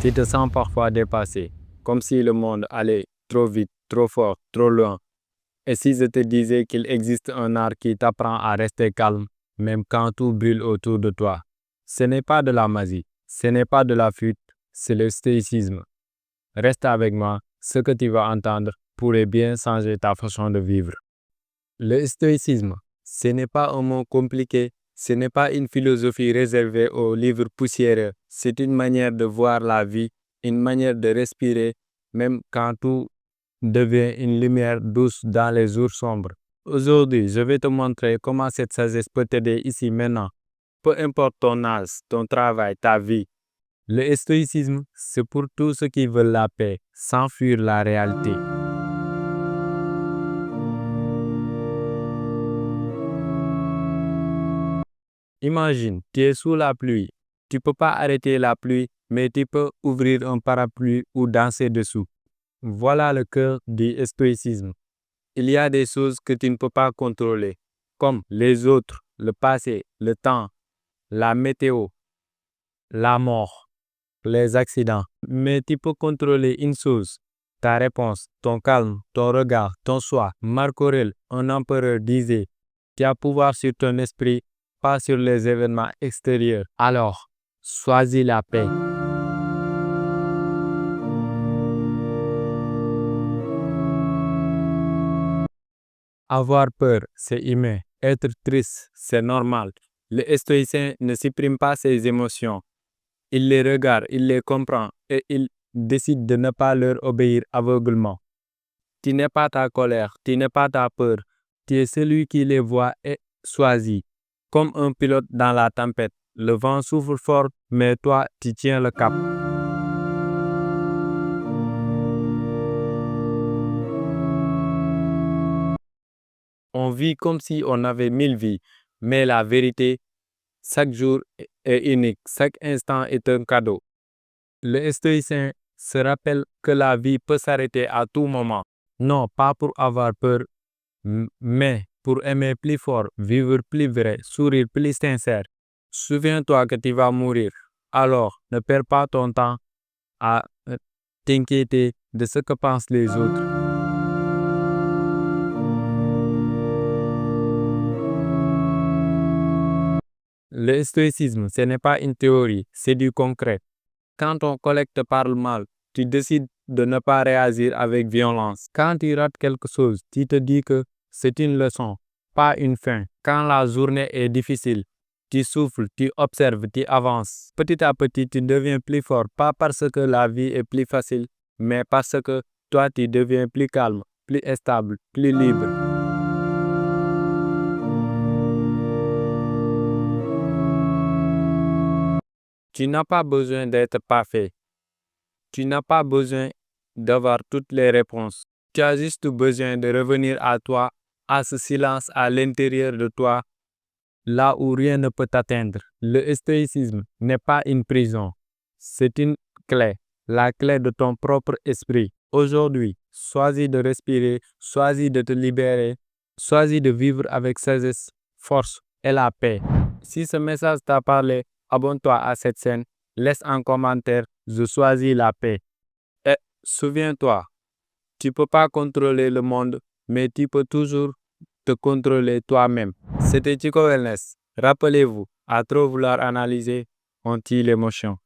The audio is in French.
Tu te sens parfois dépassé, comme si le monde allait trop vite, trop fort, trop loin. Et si je te disais qu'il existe un art qui t'apprend à rester calme, même quand tout brûle autour de toi? Ce n'est pas de la magie, ce n'est pas de la fuite, c'est le stoïcisme. Reste avec moi, ce que tu vas entendre pourrait bien changer ta façon de vivre. Le stoïcisme, ce n'est pas un mot compliqué, ce n'est pas une philosophie réservée aux livres poussiéreux, c'est une manière de voir la vie, une manière de respirer, même quand tout devient une lumière douce dans les jours sombres. Aujourd'hui, je vais te montrer comment cette sagesse peut t'aider ici maintenant, peu importe ton âge, ton travail, ta vie. Le stoïcisme, c'est pour tous ceux qui veulent la paix, sans fuir la réalité. Imagine, tu es sous la pluie. Tu ne peux pas arrêter la pluie, mais tu peux ouvrir un parapluie ou danser dessous. Voilà le cœur du stoïcisme. Il y a des choses que tu ne peux pas contrôler, comme les autres, le passé, le temps, la météo, la mort, les accidents. Mais tu peux contrôler une chose, ta réponse, ton calme, ton regard, ton choix. Marc Aurèle, un empereur, disait, tu as pouvoir sur ton esprit, pas sur les événements extérieurs. Alors, choisis la paix. Avoir peur, c'est humain. Être triste, c'est normal. Le stoïcien ne supprime pas ses émotions. Il les regarde, il les comprend et il décide de ne pas leur obéir aveuglement. Tu n'es pas ta colère, tu n'es pas ta peur. Tu es celui qui les voit et choisit. Comme un pilote dans la tempête. Le vent souffle fort, mais toi, tu tiens le cap. On vit comme si on avait 1000 vies, mais la vérité, chaque jour est unique, chaque instant est un cadeau. Le stoïcien se rappelle que la vie peut s'arrêter à tout moment. Non, pas pour avoir peur, mais pour aimer plus fort, vivre plus vrai, sourire plus sincère. Souviens-toi que tu vas mourir. Alors, ne perds pas ton temps à t'inquiéter de ce que pensent les autres. Le stoïcisme, ce n'est pas une théorie, c'est du concret. Quand ton collègue te parle mal, tu décides de ne pas réagir avec violence. Quand tu rates quelque chose, tu te dis que c'est une leçon, pas une fin. Quand la journée est difficile, tu souffles, tu observes, tu avances. Petit à petit, tu deviens plus fort, pas parce que la vie est plus facile, mais parce que toi, tu deviens plus calme, plus stable, plus libre. Tu n'as pas besoin d'être parfait. Tu n'as pas besoin d'avoir toutes les réponses. Tu as juste besoin de revenir à toi, à ce silence à l'intérieur de toi, là où rien ne peut t'atteindre. Le stoïcisme n'est pas une prison, c'est une clé, la clé de ton propre esprit. Aujourd'hui, choisis de respirer, choisis de te libérer, choisis de vivre avec sagesse, force et la paix. Si ce message t'a parlé, abonne-toi à cette chaîne, laisse un commentaire, je choisis la paix. Et souviens-toi, tu ne peux pas contrôler le monde, mais tu peux toujours te contrôler toi-même. C'était Chico Wellness. Rappelez-vous, à trop vouloir analyser, on tue l'émotion.